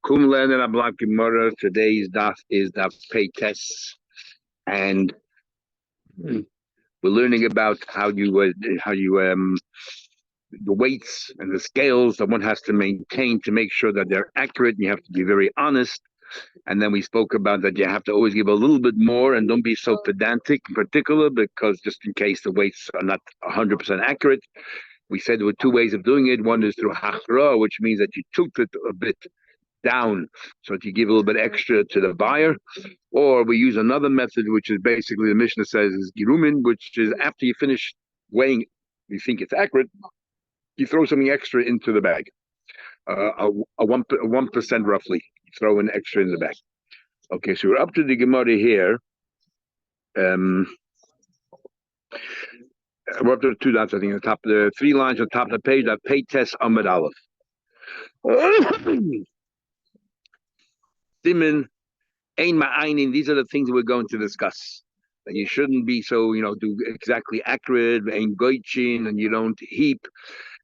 Kum Learning Ablak Gemara. Today's daf is daf Peites, and we're learning about how you the weights and the scales that one has to maintain to make sure that they're accurate. And you have to be very honest. And then we spoke about that you have to always give a little bit more and don't be so pedantic in particular, because just in case the weights are not 100% accurate. We said there were two ways of doing it. One is through hachra, which means that you tilt it a bit down so that you give a little bit extra to the buyer, or we use another method, which is basically the Mishnah says is girumin, which is after you finish weighing, you think it's accurate, you throw something extra into the bag, a 1% roughly. You throw an extra in the bag. Okay, so we're up to the Gemara here. We're up to two dots, I think, on the top, the three lines on top of the page, that pay test Amud Aleph. Simin, Ein Ma'ainin, these are the things we're going to discuss. That you shouldn't be so, do exactly accurate, Ein Goichin, and you don't heap,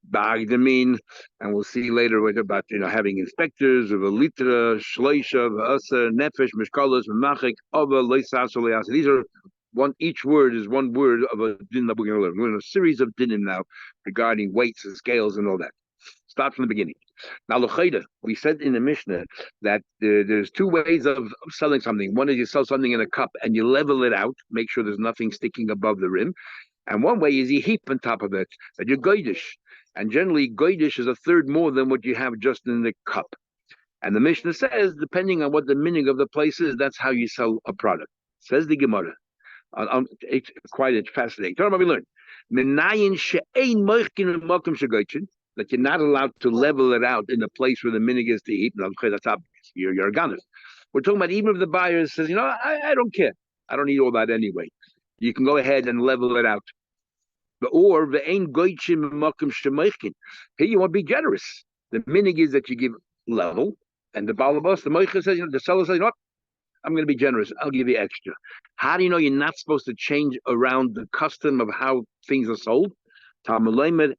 Ba'agdamin, and we'll see later about, having inspectors of a litra, shloisha, v'asa, nefesh, mishkalos, v'machik, ova, loisas, oleas. These are each word is one word of a din that we're going to learn. We're in a series of dinim now regarding weights and scales and all that. Start from the beginning. Now, l'chayda, we said in the Mishnah that there's two ways of selling something. One is you sell something in a cup and you level it out, make sure there's nothing sticking above the rim. And one way is you heap on top of it, that you're goydish. And generally, goydish is a third more than what you have just in the cup. And the Mishnah says, depending on what the meaning of the place is, that's how you sell a product. Says the Gemara. It's quite fascinating. Tell me what we learned. That you're not allowed to level it out in a place where the minig is to heap. That's obvious. You're a gunner. We're talking about even if the buyer says, I don't care. I don't need all that anyway. You can go ahead and level it out. Or the ain goichim makom shemoichin. Here you want to be generous. The minig is that you give level, and the Bava Basra, the moicha says, the seller says, I'm going to be generous. I'll give you extra. How do you know you're not supposed to change around the custom of how things are sold? It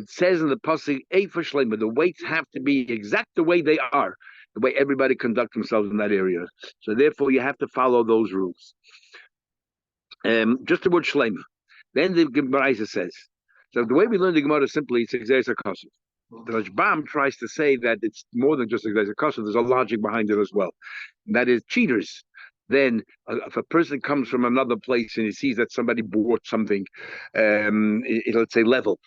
says in the pasuk, Eifa Shlema, the weights have to be exact the way they are, the way everybody conduct themselves in that area. So therefore, you have to follow those rules. Just the word Shlema. Then the Gemara says, so the way we learn the Gemara is simply, it's Exezer Kasuf. The Rashbam tries to say that it's more than just Exezer Kasuf, there's a logic behind it as well. And that is cheaters. Then if a person comes from another place and he sees that somebody bought something, let's say level,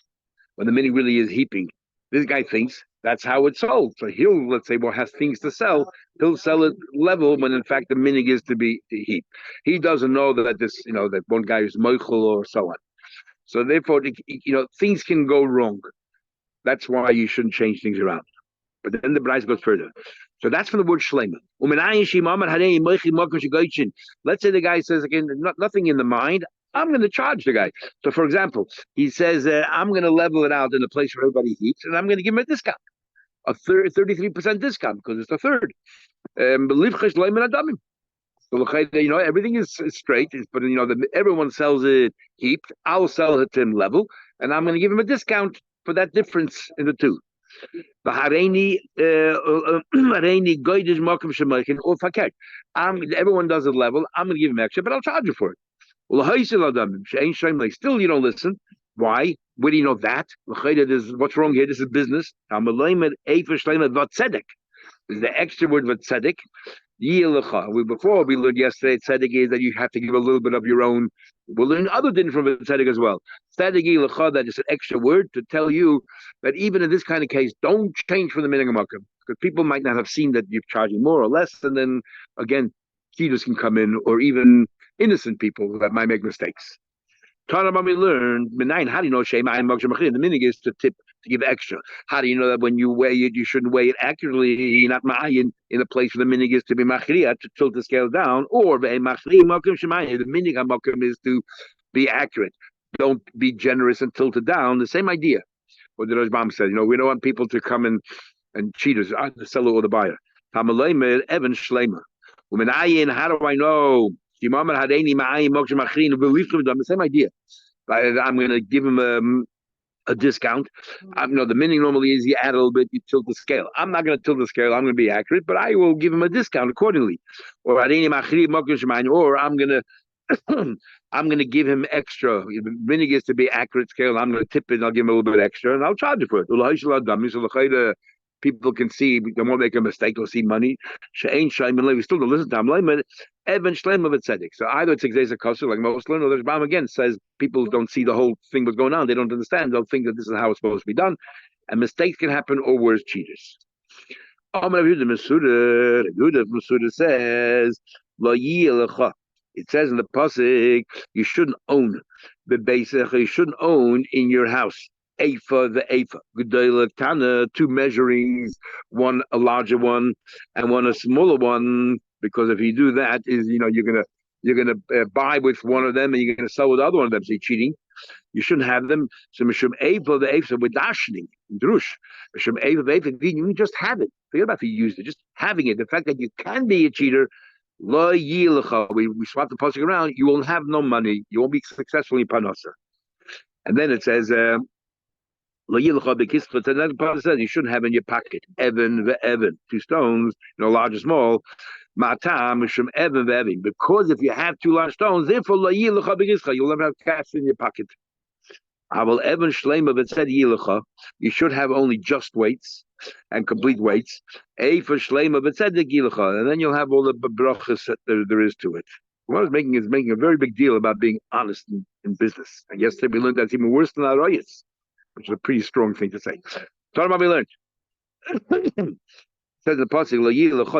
when the meaning really is heaping, this guy thinks that's how it's sold. So he'll, let's say, has things to sell. He'll sell it level when in fact the meaning is to be heap. He doesn't know that this, that one guy is moichel or so on. So therefore, things can go wrong. That's why you shouldn't change things around. But then the Bryce goes further. So that's from the word shlema. Let's say the guy says, again, nothing in the mind. I'm going to charge the guy. So, for example, he says, I'm going to level it out in a place where everybody heats, and I'm going to give him a discount, a 33% discount, because it's a third. So, everything is straight, but everyone sells it heaped. I'll sell it to him level, and I'm going to give him a discount for that difference in the two. Everyone does it level. I'm going to give him extra, but I'll charge you for it. Still, you don't listen. Why? Where do you know that? What's wrong here? This is business. Is the extra word tzedek. Before we learned yesterday, tzedek is that you have to give a little bit of your own. We'll learn other things from tzedek as well. Tzedek that is an extra word to tell you that even in this kind of case, don't change from the minimum makam, because people might not have seen that you're charging more or less, and then again, cheaters can come in, or even innocent people that might make mistakes. Tanabami learned, how do you know the meaning is to tip, to give extra? How do you know that when you weigh it, you shouldn't weigh it accurately? You're not ma'ayin in a place where the meaning is to be machriya, to tilt the scale down, or the meaning is to be accurate. Don't be generous and tilt it down. The same idea. What the Rashbam said, we don't want people to come in and cheat us, the seller or the buyer. Evan Shleima. How do I know? The same idea. I'm going to give him a discount. The meaning normally is you add a little bit, you tilt the scale. I'm not going to tilt the scale. I'm going to be accurate, but I will give him a discount accordingly. Or I'm going to I'm going to give him extra. The meaning is to be accurate scale. I'm going to tip it. And I'll give him a little bit extra, and I'll charge you for it. So people can see they won't make a mistake. They'll see money. We still don't listen to him. Evan Shlem of tzedek. So either it's exesa kosher like most learn, or there's Bam again says people don't see the whole thing what's going on. They don't understand. They'll think that this is how it's supposed to be done, and mistakes can happen. Or worse, cheaters. Masuda says Lo yilecha. It says in the pasuk you shouldn't own the basic. You shouldn't own in your house the Eifa, Gedolah Tana, two measurings, one a larger one and one a smaller one. Because if you do that, you're gonna buy with one of them and you're gonna sell with the other one of them. So you're cheating. You shouldn't have them. So Mishum Eifa the Eifa with dashning drush. Mishum Eifa the Eifa, you just have it. Forget about if you used it. Just having it. The fact that you can be a cheater. Lo yilecha. We swap the pasuk around. You will have no money. You won't be successful in panasa. And then it says. Lo yilecha bekischa. And then the pasuk says you shouldn't have in your pocket Evan ve'evan, two stones, large or small. Ma'atam mishum Evan ve'evin. Because if you have two large stones, therefore lo yilecha bekischa, you'll never have cash in your pocket. Aval Evan Shlema, but said yilecha, you should have only just weights and complete weights. A for Shlema, but said the yilecha, and then you'll have all the brachas that there is to it. What is making a very big deal about being honest in business. And yesterday we learned that's even worse than arayas, which is a pretty strong thing to say. Talking about we learned. Says the pasuk,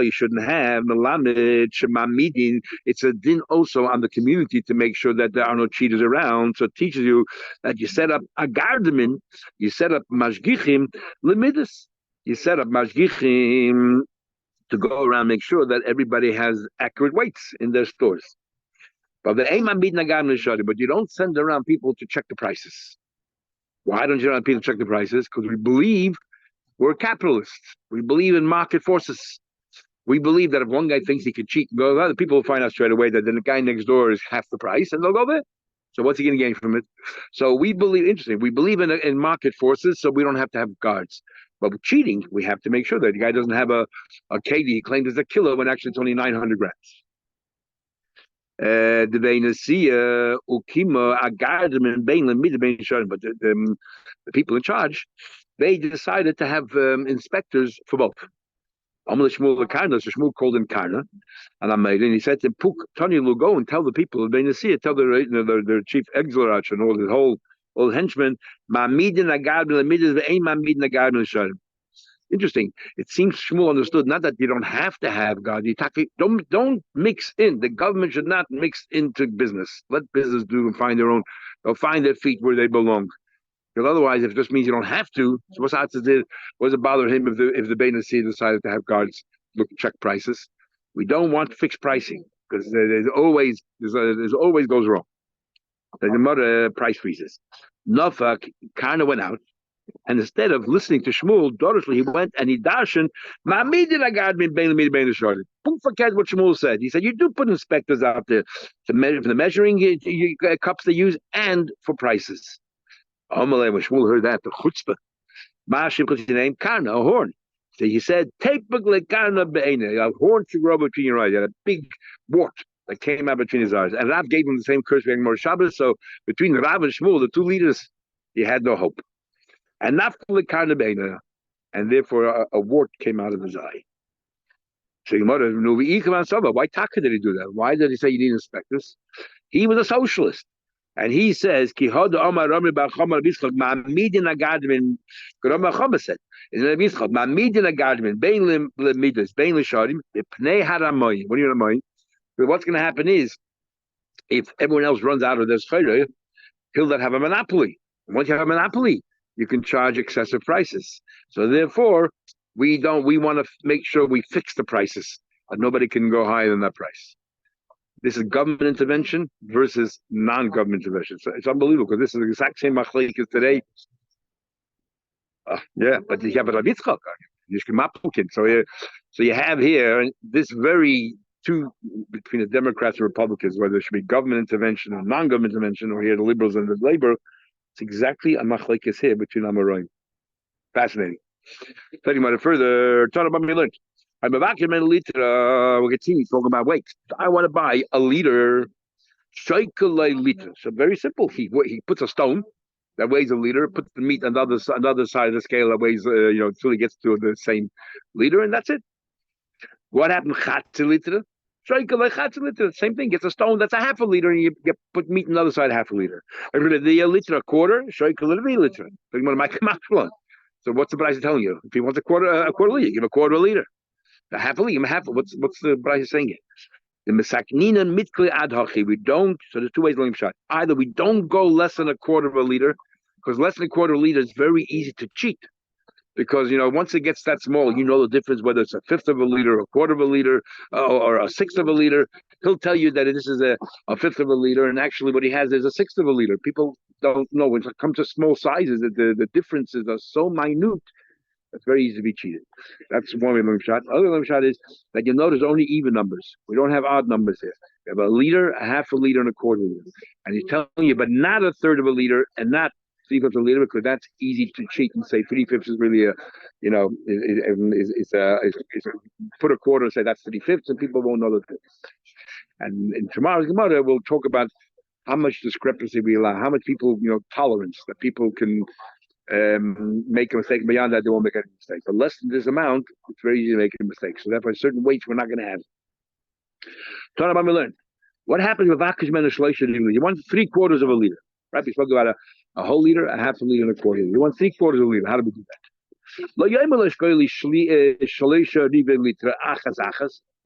you shouldn't have melamed shemamidin. It's a din also on the community to make sure that there are no cheaters around. So it teaches you that you set up a gardamin, you set up mashgichim lemidus, you set up mashgichim to go around make sure that everybody has accurate weights in their stores. But you don't send around people to check the prices. Why don't you send people to check the prices? Because we believe. We're capitalists. We believe in market forces. We believe that if one guy thinks he could cheat and go, other people will find out straight away that then the guy next door is half the price and they'll go there. So what's he going to gain from it? So we believe, interesting, we believe in market forces, so we don't have to have guards. But with cheating, we have to make sure that the guy doesn't have a KD he claimed as a kilo when actually it's only 900 grams. But the people in charge, they decided to have inspectors for both. Shmuel called him Karna, and he said to Puk Tony will go and tell the people, tell their chief exilrach and all the whole henchmen, interesting. It seems Shmuel understood not that you don't have to have God. Don't mix in. The government should not mix into business. Let business do and find their own. They'll find their feet where they belong. Because otherwise, if it just means you don't have to, so what does it bother him if the Beit Nasi decided to have guards check prices? We don't want fixed pricing because there's always goes wrong. There's another price freezes. Nafak kind of went out. And instead of listening to Shmuel, he went and he darshan. Don't forget what Shmuel said. He said, you do put inspectors out there to measure for the measuring cups they use and for prices. When Shmuel heard that, the chutzpah, name Karna, a horn. So he said, take a horn to grow between your eyes. He had a big wart that came out between his eyes. And Rav gave him the same curse being more Shabbos. So between Rav and Shmuel, the two leaders, he had no hope. And and therefore a wart came out of his eye. So why Taka did he do that? Why did he say you need inspectors? He was a socialist. And he says, said, what's going to happen is, if everyone else runs out of this chayre, he'll then have a monopoly. Once you have a monopoly, you can charge excessive prices. So therefore, we want to make sure we fix the prices, and nobody can go higher than that price. This is government intervention versus non-government intervention. So it's unbelievable because this is the exact same machlek as today. But you have a Rav Yitzchak. So you have here this very two between the Democrats and Republicans, whether it should be government intervention or non-government intervention, or here the liberals and the labor. It's exactly a machlekes here between Amoraim. Fascinating. Talking about it further, talking about me learned. I'm a vacuum and a liter. We continue talking about weight. I want to buy a liter. Shaikalai liter. So very simple. He puts a stone that weighs a liter, puts the meat on the other side of the scale that weighs until he gets to the same liter, and that's it. What happened? Chatziliter. Same thing. Gets a stone that's a half a liter, and you put meat on the other side half a liter. The liter, a quarter. Liter. So what's the price telling you? If he wants a quarter liter, give him a quarter of a liter. A half a liter, give him a half. What's the price saying it? The mesaknina mitkli ad hachi. We don't. So there's two ways to shot. Either we don't go less than a quarter of a liter, because less than a quarter of a liter is very easy to cheat. Because once it gets that small, the difference whether it's a fifth of a liter, a quarter of a liter, or a sixth of a liter. He'll tell you that this is a fifth of a liter, and actually what he has is a sixth of a liter. People don't know when it comes to small sizes that the differences are so minute. It's very easy to be cheated. That's one way of shot. Other way shot is that you'll notice only even numbers. We don't have odd numbers here. We have a liter, a half a liter, and a quarter liter. And he's telling you, but not a third of a liter, and not 3/5 of a liter, because that's easy to cheat and say 3/5 is really put a quarter and say that's 3/5, and people won't know the difference. And in tomorrow's Gemara, we'll talk about how much discrepancy we allow, how much people, tolerance that people can make a mistake. Beyond that, they won't make any mistake. But less than this amount, it's very easy to make a mistake. So therefore, certain weights we're not going to have. Talking about me learn. What happens with Vakish Men You want 3/4 of a liter. Right? We spoke about a whole liter, a half a liter, and a quarter liter. You want 3/4 of a liter. How do we do that?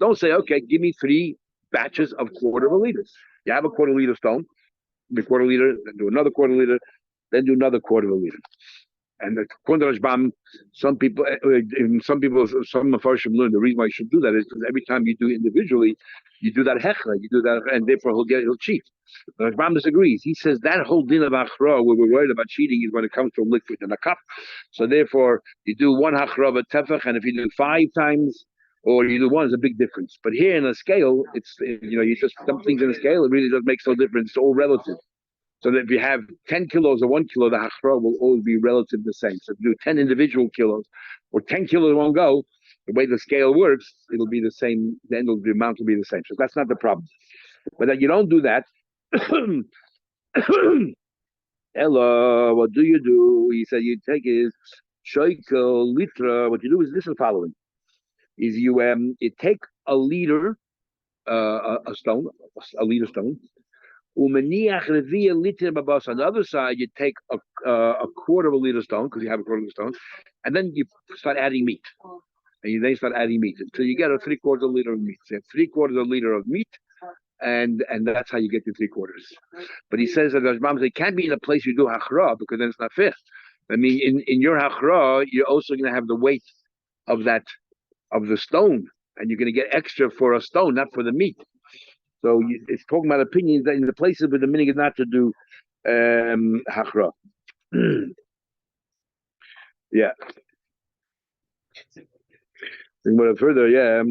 Don't say, okay, give me 3 batches of quarter of a liter. You have a quarter liter stone, the quarter liter, then do another quarter liter, then do another quarter of a liter. And according to Rashbam, some Mepharshim learn the reason why you should do that is because every time you do individually, you do that hechla, you do that, and therefore he'll cheat. But Rashbam disagrees. He says that whole din of achra, where we're worried about cheating, is when it comes to a liquid in a cup. So therefore, you do one achra of a tefach, and if you do 5 times, or you do one, it's a big difference. But here in a scale, it's you just dump things in a scale. It really doesn't make no difference. It's all relative. So that if you have 10 kilos or 1 kilo, the hachra will always be relative the same. So if you do 10 individual kilos or 10 kilos in one go, the way the scale works, it'll be the same. The amount will be the same. So that's not the problem. But that you don't do that. Ella, what do? He said you take is shaykel litra. What you do is this: is the following: is you take a liter, a liter stone. On the other side, you take a quarter of a liter stone, because you have a quarter of a stone, and then you start adding meat. And you then start adding meat until you get a 3/4 liter of meat. So you have 3/4 liter of meat, and that's how you get your 3/4. But he says that it can't be in a place you do hachra, because then it's not fair. I mean, in your hachra, you're also going to have the weight of the stone, and you're going to get extra for a stone, not for the meat. So it's talking about opinions that in the places where the meaning is not to do hachra. Yeah. But further, yeah.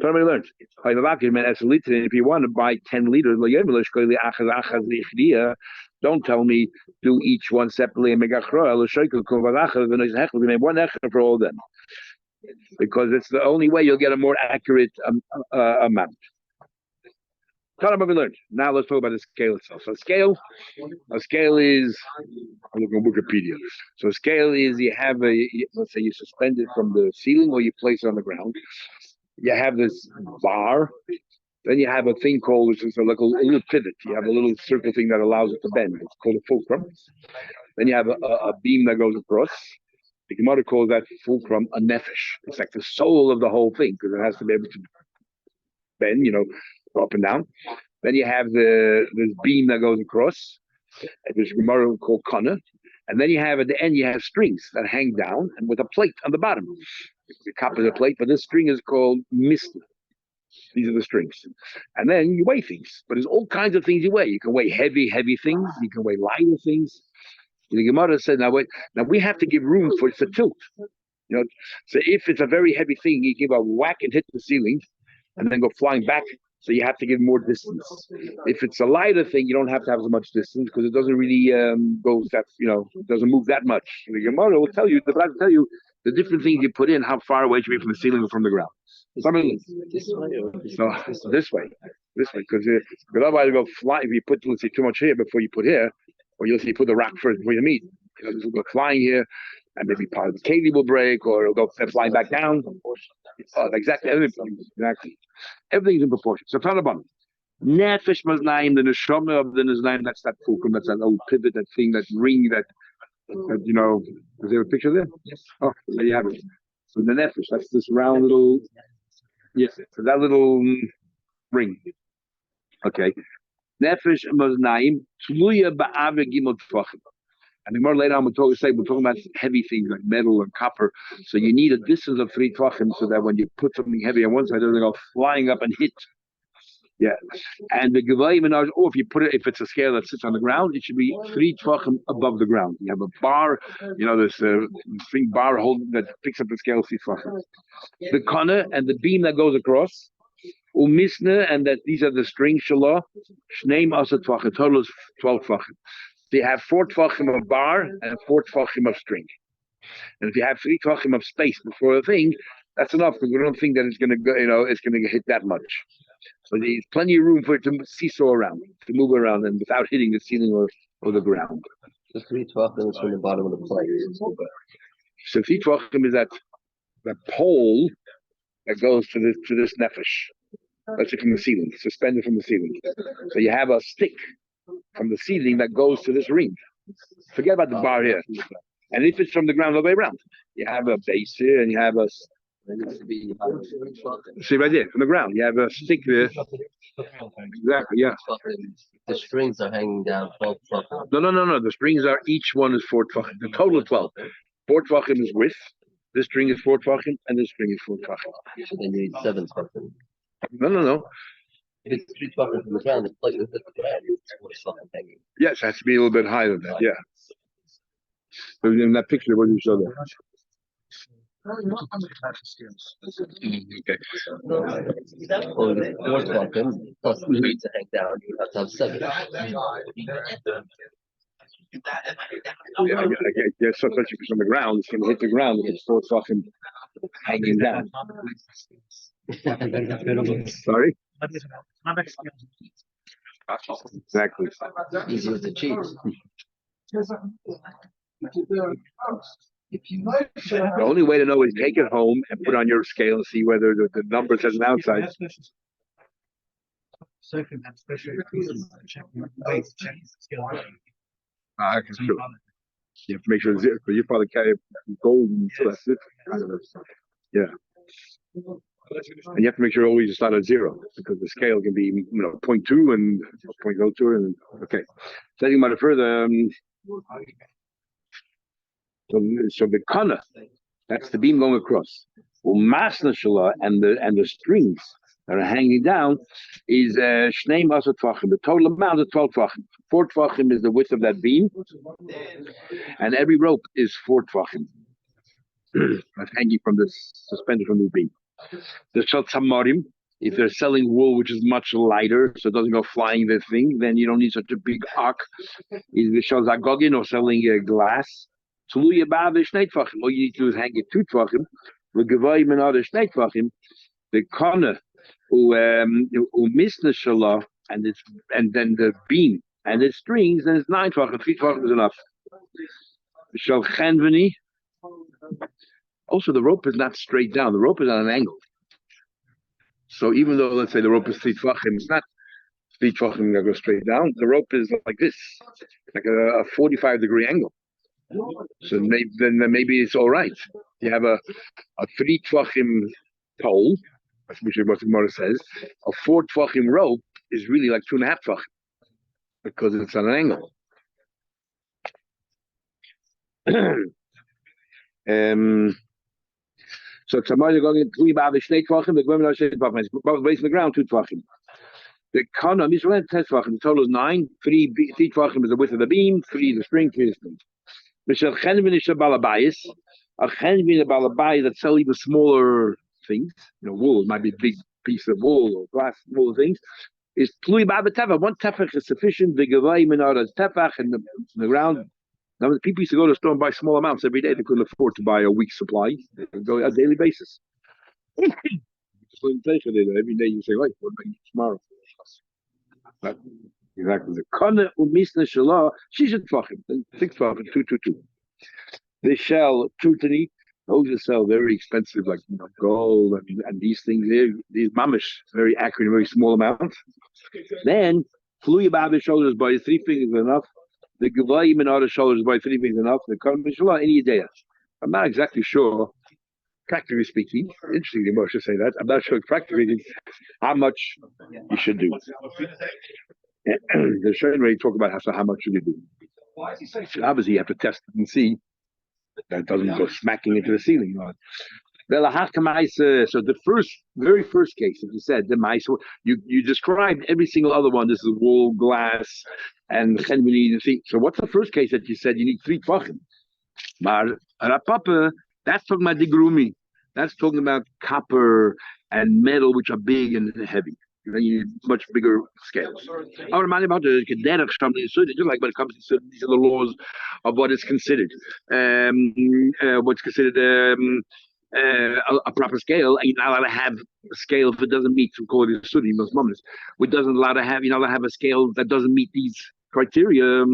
Somebody learns. If you want to buy 10 liters, don't tell me do each one separately and make achra. We make one echra for all of them, because it's the only way you'll get a more accurate amount. Now let's talk about the scale itself. So a scale is, I'm looking at Wikipedia. So a scale is let's say you suspend it from the ceiling or you place it on the ground. You have this bar. Then you have a thing called, which is like a little pivot. You have a little circle thing that allows it to bend. It's called a fulcrum. Then you have a beam that goes across. The Gemara calls that fulcrum a nefesh. It's like the soul of the whole thing, because it has to be able to bend, up and down. Then you have this beam that goes across, which Gemara called kana. And then you have at the end you have strings that hang down and with a plate on the bottom. The cup is a plate, but this string is called mista. These are the strings. And then you weigh things. But there's all kinds of things you weigh. You can weigh heavy things. You can weigh lighter things. The Gemara said, now we have to give room for tilt. So if it's a very heavy thing, you give a whack and hit the ceiling and then go flying back So you have to give more distance. If it's a lighter thing, you don't have to have as much distance because it doesn't really go that it doesn't move that much. The Gemara will tell you, the Bible will tell you the different things you put in, how far away it should be from the ceiling or from the ground. This way, because otherwise you go fly. If you put, let's say, too much here before you put here, or you'll see you put the rock first before you meet. This will go flying here, and maybe part of the cavity will break, or it'll go flying back down. Exactly, everything's in proportion. So Tanaban, Nefesh Maznaim, the Neshama of the Naznaim. That's that fulcrum. That's that old pivot, that thing, that ring, that Is there a picture there? Yes. Oh, there you have it. So the Nefesh, that's this round little. Yes. So that little ring. Okay. Nefesh Maznaim, Tluya Ba'ave Gimel Tvachim. And the more later on, we're talking about heavy things like metal and copper. So you need a distance of 3 tvachim so that when you put something heavy on one side, it'll go flying up and hit. Yeah. And the gevayim and or if you put it, if it's a scale that sits on the ground, it should be 3 tvachim above the ground. You have a bar, this thing bar holding that picks up the scale 3 tvachim. The kana and the beam that goes across. Umisne, and that these are the string shalah. Shneim asa tvachim. Total is 12 tvachim. So you have 4 tvachim of bar and 4 tvachim of string. And if you have 3 tvachim of space before a thing, that's enough because we don't think that it's going to go, it's going to hit that much. So there's plenty of room for it to seesaw around, to move around, and without hitting the ceiling or the ground. The 3 tvachim is from the bottom of the plate. So 3 tvachim is that pole that goes to this nefesh. That's it from the ceiling, suspended from the ceiling. So you have a stick from the ceiling that goes to this ring. Forget about the bar here. And if it's from the ground all the way around, you have a base here and you have a. See right there, from the ground, you have a stick there. Exactly, yeah. The strings are hanging down 12 tvachim. No. The strings are, each one is 4 tvachim. The total of 12. 4 tvachim is width. This string is 4 tvachim, and this string is 4 tvachim. So then you need 7 tvachim. No. If it's 3 tvachim from the ground, it's like the ground. It's 4 tvachim hanging. Yes, it has to be a little bit higher than that. Yeah. So in that picture, what do you show there? Okay. Well, the 4 tvachim plus 3 to hang down, you have to have 7. Yeah, I guess so. Especially if it's on the ground, it's going to hit the ground if it's 4 tvachim hanging down. Sorry? Exactly. Easier to cheat. The only way to know is take it home and put on your scale and see whether the number says an outside. That's true. You have to make sure it's zero, but you probably carry gold and that's it. Yeah. And you have to make sure always it's not at 0 because the scale can be 0.2 and 0.02 and okay. Setting about it further. So the kana, that's the beam going across. Masna shala and the strings that are hanging down is shnei masa tvachim. The total amount is 12 tvachim. 4 tvachim is the width of that beam, and every rope is 4 tvachim. That's hanging from this, suspended from this beam. The shal samarim, if they're selling wool which is much lighter, so it doesn't go flying the thing, then you don't need such a big arc. Is the shal zagogin or selling glass? All you need to do is hang it 2 tvachim. The gevayim and other shnei tvachim. The kana umisna shala and then the beam and the strings, then it's 9 tvachim. 3 tvachim is enough. Shal chenveni. Also, the rope is not straight down. The rope is at an angle. So even though, let's say, the rope is 3 tvachim, it's not 3 tvachim that go straight down. The rope is like this, like a 45-degree angle. So maybe it's all right. You have a 3 tvachim pole, which is what the Gemara says. A 4 tvachim rope is really like 2.5 tvachim because it's at an angle. So tomorrow you're going 3 shnei tvachim. The women are saying tvachim. Based on the ground 2 tvachim. The kana Mishra 10 tvachim. The total is 9. 3 tvachim is the width of the beam. 3 the string. 3 the string. Mishal chenvin is a balabayis. A chenvin a balabayis that sell even smaller things. Wool might be big piece of wool or glass, wool things, is tlui ba'ab tefach. One tefach is sufficient. The gavai minara tefach in the ground. Now, people used to go to the store and buy small amounts every day. They couldn't afford to buy a week's supply. They would go on a daily basis. Every day you say, right, what am I eat tomorrow? But exactly. The kana umisna shalah, she's a tvachim, 6 tvachim, 222. They sell tutani. Those that sell very expensive, like gold and these things here, these mamish, very accurate, very small amounts. Then fluya ba'ab shoulders by 3 fingers enough. The gavayim and other shoulders by 3 fingers enough. The kana shalah any day. I'm not exactly sure. Practically speaking, interesting, I should say that. I'm not sure practically how much you should do. The Shayne already talk about how much should you do. So obviously, you have to test it and see that it doesn't go smacking into the ceiling. So the very first case, as you said, the mice, you described every single other one. This is wool, glass, and chenmini. So what's the first case that you said you need 3 tvachim? That's talking about the grumi. That's talking about copper and metal, which are big and heavy. You need much bigger scales. I remind about the kederach something just like when it comes to these are the laws of what is considered, what's considered a proper scale. You're not allowed to have a scale if it doesn't meet. We call it a sudi, most moments. It doesn't allow to have. You're not allowed to have a scale that doesn't meet these criteria.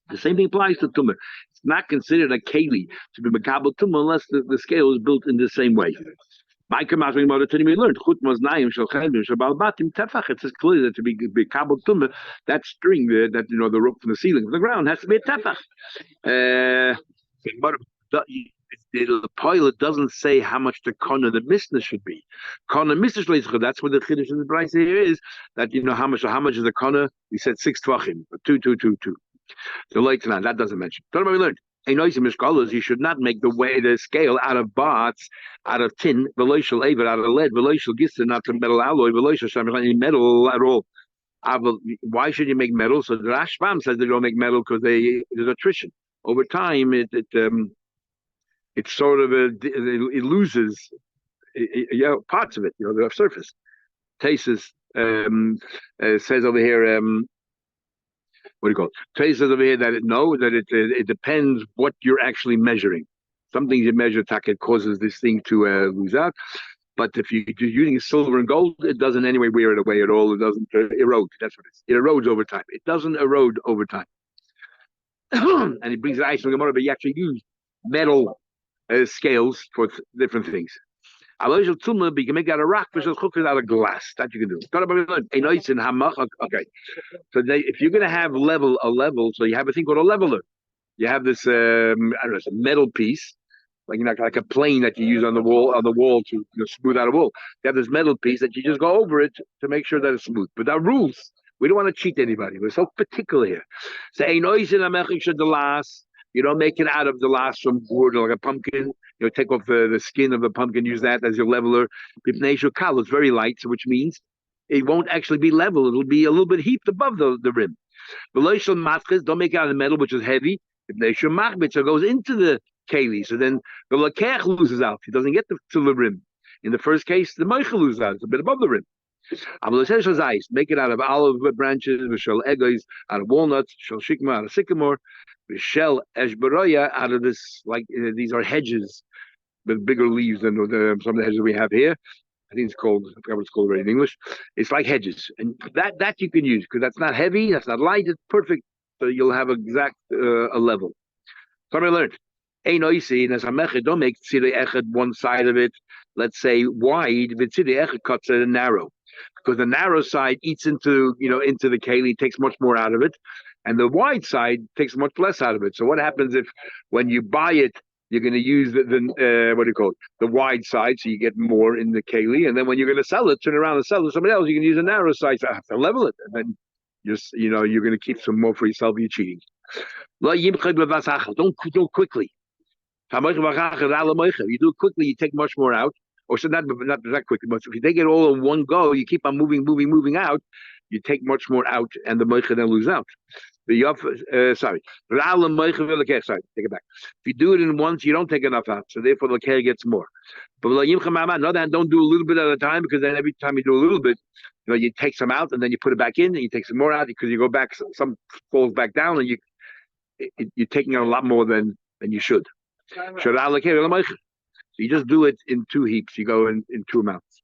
The same thing applies to tumah. It's not considered a keli to be makabel tumah unless the scale is built in the same way. We learned it says clearly that to be kabel tumah, that string there, that the rope from the ceiling from the ground has to be a tefach. But the pilot doesn't say how much the kona the mishnah should be. Kona mishnah, that's what the chiddush in the brayse here is. That how much is the kona? We said 6 tvachim, 2, 2, 2, 2. The lights on that doesn't mention. What we learned? You should not make the scale out of bats, out of tin, out of lead, not to metal alloy, metal at all. Why should you make metal? So the Rashbam says they don't make metal because there's attrition. Over time, it sort of it loses parts of it, the surface. Tases says over here. What do you call it? Trey says over here that it depends what you're actually measuring. Some things you measure, it causes this thing to lose out. But if you're using silver and gold, it doesn't anyway wear it away at all. It doesn't erode. That's what it is. It erodes over time. It doesn't erode over time. And it brings it ice from Gemara, but you actually use metal scales for different things. You can make out of rock, out of glass. That you can do. Okay. So if you're going to have a level, so you have a thing called a leveler. You have this, it's a metal piece, like like a plane that you use on the wall to smooth out a wall. You have this metal piece that you just go over it to make sure that it's smooth. But there are rules. We don't want to cheat anybody. We're so particular here. So you don't make it out of the last from wood or like a pumpkin. Take off the skin of the pumpkin, use that as your leveler. It's very light, which means it won't actually be level. It'll be a little bit heaped above the rim. Don't make it out of metal, which is heavy. So it goes into the keli. So then the lakech loses out. He doesn't get to the rim. In the first case, the meichel loses out. It's a bit above the rim. Make it out of olive branches, out of walnuts, out of sycamore, shell eshbaroya out of this, these are hedges with bigger leaves than some of the hedges we have here. I think it's called, I forgot what it's called already in English. It's like hedges, and that you can use because that's not heavy, that's not light, it's perfect. So you'll have exact a level. So I learned. Don't make tzidei echad one side of it, let's say wide, but tzidei echad cuts it narrow, because the narrow side eats into the keli, takes much more out of it, and the wide side takes much less out of it. So what happens if when you buy it, you're going to use the wide side, so you get more in the keli, and then when you're going to sell it, turn around and sell it to somebody else, you can use a narrow side, so I have to level it, and then you're going to keep some more for yourself. You're cheating. Don't quickly. You do it quickly, you take much more out. Or so not that quickly, but if you take it all in one go, you keep on moving out, you take much more out, and the moicha then lose out. Sorry. Sorry, take it back. If you do it in once, you don't take enough out, so therefore the care gets more. But on the other hand, don't do a little bit at a time, because then every time you do a little bit, you take some out and then you put it back in, and you take some more out because you go back, some falls back down, and you're taking out a lot more than you should. So you just do it in two heaps. You go in two amounts.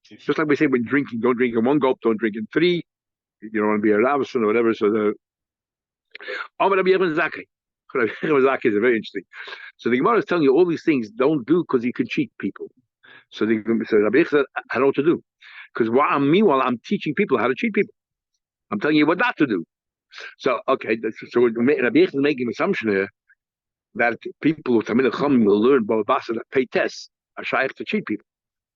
Just like we say when drinking, don't drink in one gulp, don't drink in three. You don't want to be a Ravison or whatever. So the Rabbi Zaki is very interesting. So the Gemara is telling you all these things don't do because you can cheat people. So Rabbi said, I don't know what to do. Because meanwhile, I'm teaching people how to cheat people. I'm telling you what not to do. So, okay, so Rabbi is making an assumption here that people who Tamil Chum will learn Bava Basra that pay tests are shaykh to cheat people.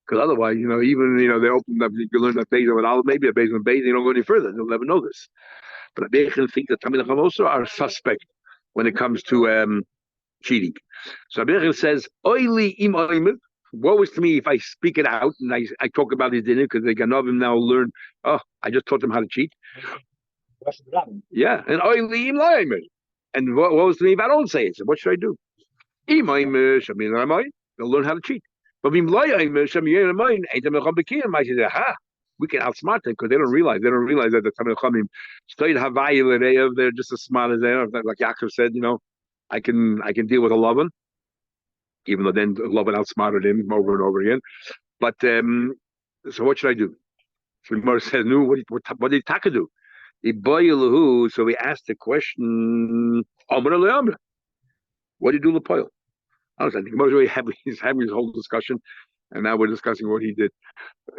Because otherwise, even they open up, you can learn that base of an maybe a base of a base, they don't go any further. They'll never know this. But I think that Tamil Chum also are suspect when it comes to cheating. So Abir says, Oili im oimid, woe is to me if I speak it out and I talk about his dinner, because the Ganovim now learn, I just taught them how to cheat. Yeah, and Oili im loimid. And woe is to me if I don't say it. So what should I do? Im oimid, Shamir Ramay, they'll learn how to cheat. But im loimid, Shamir Ramay, Eitam Echam Bekir, I say, aha. We can outsmart them because they don't realize that the Tamil Chachamim studied Havai L'Reyev. They're just as smart as they are. Like Yaakov said, I can deal with a Lavan, even though then Lavan outsmarted him over and over again. But so what should I do? So Gemara says, no, what did Taka do? So we asked the question, what did you do Lepoil? I was like, the Gemara really he's having his whole discussion, and now we're discussing what he did.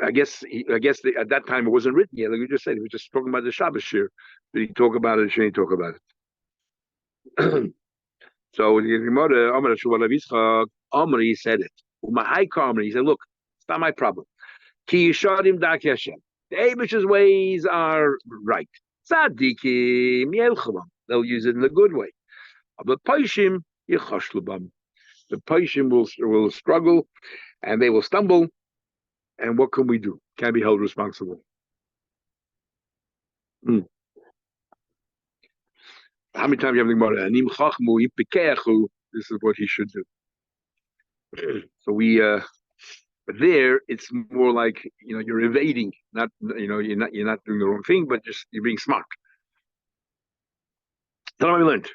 I guess at that time it wasn't written yet. Like you just said, he was just talking about the Shabbos shir. Did he talk about it? Or should he talk about it? So the Gemara, Amr, he said it. He said, look, it's not my problem. Ki yisharim dak Hashem. The Abish's ways are right. Tzadikim yelchavim. They'll use it in a good way. But Paishim yichashlubam. The Paishim will struggle and they will stumble. And what can we do? Can't be held responsible. How many times you have the Gemara? This is what he should do. So but there it's more like you're evading, not you're not doing the wrong thing, but just you're being smart. That's what we learned.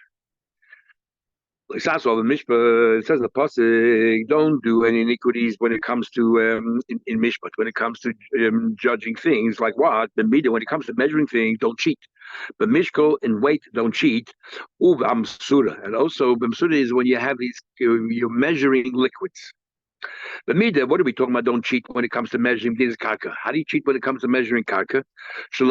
Like Sasol and Mishpat, it says the pasuk, don't do any iniquities when it comes to in Mishpat, when it comes to judging things. Like what? The media, when it comes to measuring things, don't cheat. But Mishko and weight, don't cheat. B'amsura, and also b'amsura is when you have these, you're measuring liquids. The media, what are we talking about? Don't cheat when it comes to measuring this karka. How do you cheat when it comes to measuring karka? You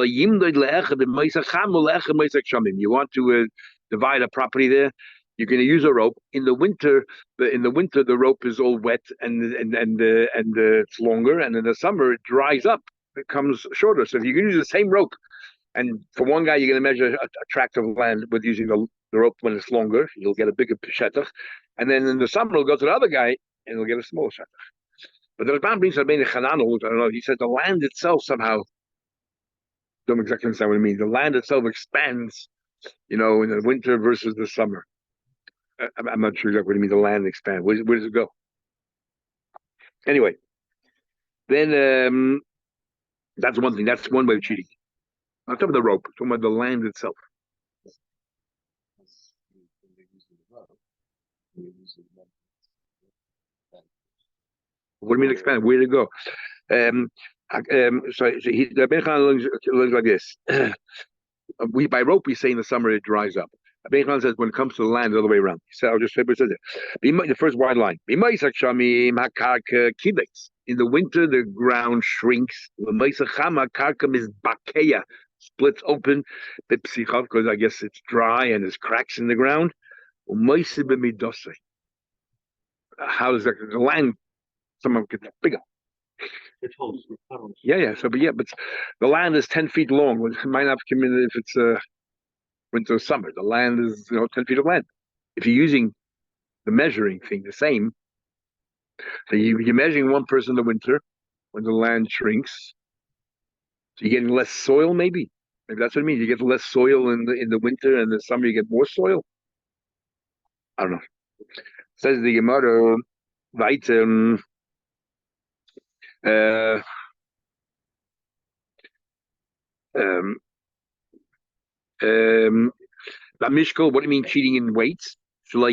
want to divide a property there. You're going to use a rope in the winter. The rope is all wet and it's longer, and in the summer it dries up. It becomes shorter. So if you can use the same rope, and for one guy you're going to measure a tract of land with using the rope when it's longer, you'll get a bigger shetach, and then in the summer it'll go to the other guy and he'll get a small shetach. But the Ramban brings Rabbeinu Chananel, I don't know. He said the land itself somehow. Don't exactly understand what it means. The land itself expands, in the winter versus the summer. I'm not sure exactly what it means. The land expand. Where does it go? Anyway, then that's one thing. That's one way of cheating. I'm talking about the rope. I'm talking about the land itself. What do you mean expand? Where to go? So the Bench learns like this. By rope, we say in the summer it dries up. Abin says when it comes to the land, the other way around. So I'll just say what it says there. The first wide line. In the winter, the ground shrinks. Splits open, because I guess it's dry and there's cracks in the ground. How does that? The land somehow gets bigger. Yeah. So, but the land is 10 feet long. It might not come in if it's winter or summer. The land is 10 feet of land. If you're using the measuring thing the same, so you're measuring one person in the winter when the land shrinks, so you're getting less soil maybe. Maybe that's what it means. You get less soil in the winter, and in the summer you get more soil. I don't know. Says the Gemara, right? Uh, um, um, Mishkal, what do you mean cheating in weights? Don't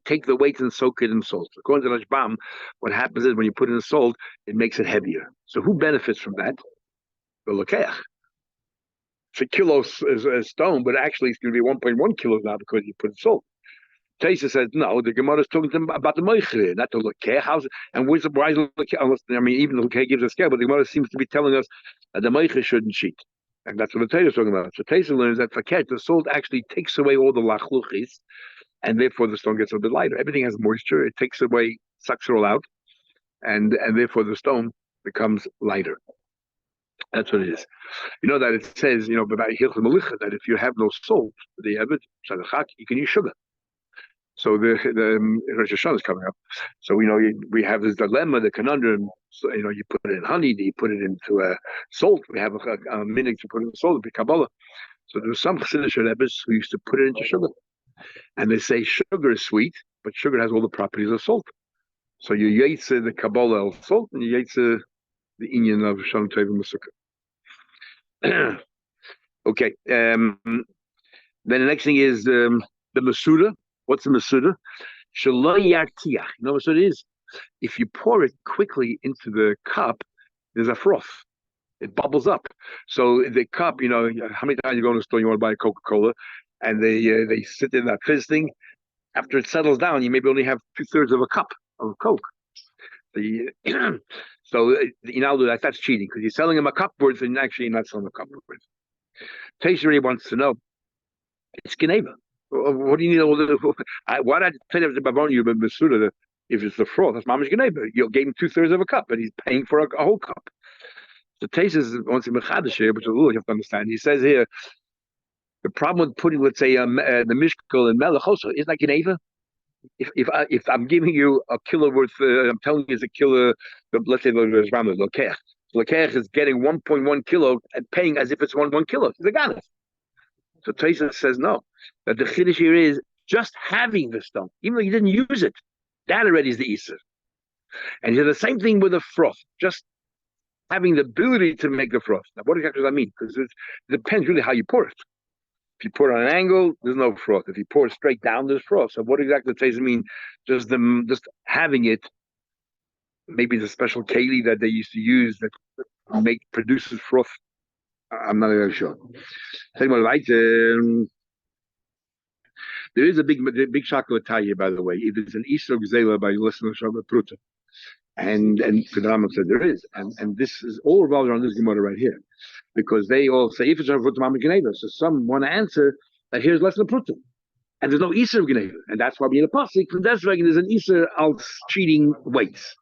take the weight and soak it in salt. According to Rashbam, what happens is when you put in the salt, it makes it heavier. So who benefits from that? The Lokeach. It's a kilo is a stone, but actually it's going to be 1.1 kilos now because you put salt. Taisa says no. The Gemara is talking to them about the moichre, not the lokeh. How's and why is the lokeh? I mean, even the lokeh gives a scale, but the Gemara seems to be telling us that the moichre shouldn't cheat, and that's what the Taisa is talking about. So Taisa learns that faket, the salt actually takes away all the lachluchis, and therefore the stone gets a bit lighter. Everything has moisture; it takes away, sucks it all out, and therefore the stone becomes lighter. That's what it is. You know that it says, about Hilchah Melicha, that if you have no salt, the Eved, you can use sugar. So the Rosh Hashanah is coming up. So we have this dilemma, the conundrum. So, you put it in honey, do you put it into salt? We have a minute to put it in salt, be Kabbalah. So there's some Chassidish Rebbes who used to put it into sugar, and they say sugar is sweet, but sugar has all the properties of salt. So you yaitze the Kabbalah of salt, and you yaitze the Inyan of Shalom Tov Masukah. Okay. Then the next thing is the Masuda. What's the Masuda? Shaloi yartiach. You know what it is? If you pour it quickly into the cup, there's a froth. It bubbles up. So the cup, how many times you go to the store, you want to buy a Coca-Cola, and they sit in that fizz thing. After it settles down, you maybe only have 2/3 of a cup of Coke. So that's cheating because you're selling them a cup worth and actually you're not selling a cup worth. Taser really wants to know. It's Geneva. What do you need? Why did I tell you the Bavon you Masuda? If it's the froth, that's Mamish Geneva. You gave him 2/3 of a cup, and he's paying for a whole cup. The Taser wants to mechadish here, which you have to understand. He says here the problem with putting, let's say, the mishkal and melech also is like Geneva. If I'm giving you a kilo worth, I'm telling you it's a kilo. Let's say the lokech. Lokech is getting 1.1 kilo and paying as if it's 1 kilo. It's a ganef. So Taisa says no. That the chiddush here is just having the stone, even though you didn't use it. That already is the Isser. And he said the same thing with the froth. Just having the ability to make the froth. Now, what exactly does that mean? Because it depends really how you pour it. If you pour it on an angle, there's no froth. If you pour it straight down, there's froth. So what exactly does it mean? Just having it. Maybe the special keli that they used to use that produces froth. I'm not really sure. There is a big shakla here, by the way. If it's an Isra Gzela by listening to Shabbat Pruta. And the Rambam said there is. And this is all revolved around this Gemara right here. Because they all say, if it's Shabbat Pruta, Geneva. So some want to answer that here's less than Pruta. And there's no Isra Geneva. And that's why we need a pasuk. From that's why there's an Isra al cheating weights.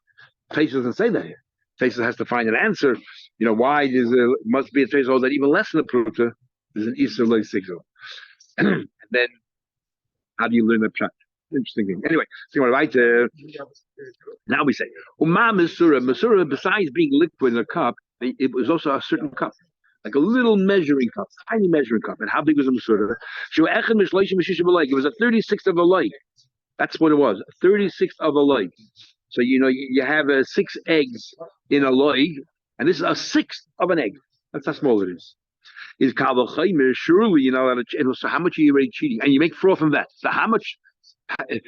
Taisa doesn't say that here. Taisa has to find an answer. Why must be a Taisa that even less than a Pruta, there's an Isra Loi Sigzo. And then how do you learn that pshat? Interesting thing. Anyway, so right, now we say, Masura, besides being liquid in a cup, it was also a certain cup, like a little measuring cup, tiny measuring cup. And how big was the Masura? It was a 36th of a light. That's what it was, a 36th of a light. So, you have 6 eggs in a loig, and this is a 1/6 of an egg. That's how small it is. Is Kavachaimer, surely, so how much are you already cheating? And you make froth from that. So how much,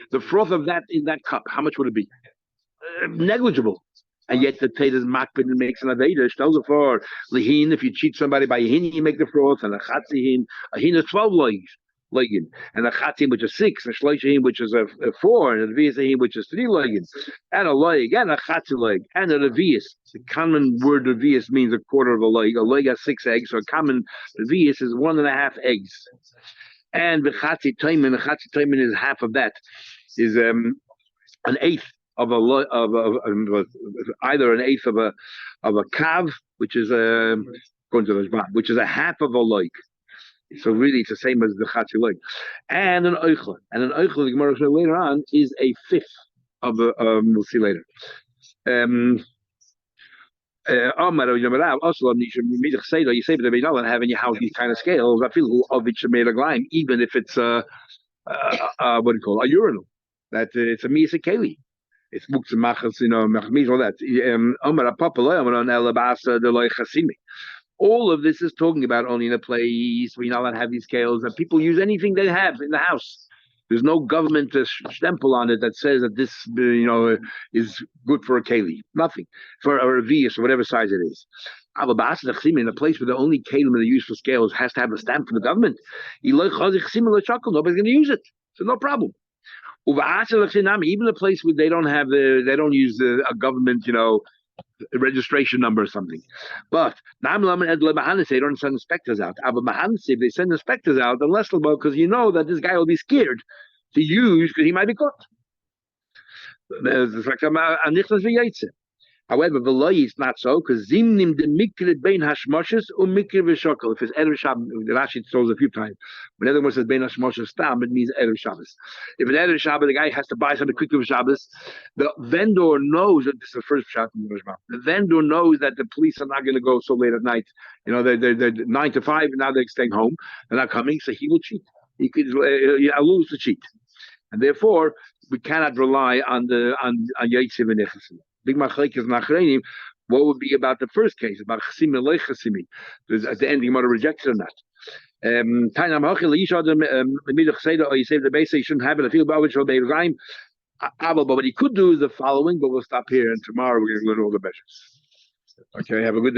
the froth of that in that cup, how much would it be? Negligible. And yet the Taita's makbid and makes an aveda. Tells it for lihin, if you cheat somebody by a hin, you make the froth, and a chatzihin, a hin is 12 legs. Legin, and a chatzim which is 6, and shloishim which is a 4, and a revius which is 3 legin, and a leg, and a chatzi leg, and a revius. The common word revius means a quarter of a leg. A leg has 6 eggs, so a common revius is 1.5 eggs. And the chatzi taimin is half of that. Is an eighth of either an eighth of a kav, which is which is a half of a leg. So really, it's the same as the chatzi leg, and an oichla. And an oichla, the Gemara later on, is a 5th of a. We'll see later. Omar or Yamarav, also you say that they don't have in your house these kind of scales. I feel of it made a glime, even if it's what do you call it, a urinal. That it's a misa keli. It's muktzemachas, machmis, all that. Omar apapaloi, Omar on elabasa deloi chasimi. All of this is talking about only in a place where you're not allowed to have these scales, that people use anything they have in the house. There's no government stempel on it that says that this, is good for a keli. Nothing. For a revius or whatever size it is. Bava Basra Daf, in a place where the only kelim that are used for scales has to have a stamp from the government. Nobody's going to use it. So no problem. Even a place where they don't use a government, registration number or something. But they don't send inspectors out. If they send inspectors out, then less because that this guy will be scared to use because he might be caught. However, the law is not so because zimnim the mikrid bein hashmoshes mikrid v'shokol. If it's erev Shabbos, the Rashi throws a few times. When other one says bein hashmoshes stam, it means erev Shabbos. If an erev Shabbos, the guy has to buy something quickly for Shabbos. The vendor knows that this is the first Shabbos. The vendor knows that the police are not going to go so late at night. They're 9 to 5. Now they're staying home. They're not coming, so he will cheat. He could lose to cheat, and therefore we cannot rely on Yaitziv and Nechasim. Big machlek is nachreinim. What would be about the first case about chasimi and chasimi? At the end, the Gemara rejects or not. Tainam hachil yishadem midach seda or you say the base you shouldn't have it. I feel about which will be rhyme. But what he could do is the following. But we'll stop here, and tomorrow we're going to learn all the measures. Okay, have a good day.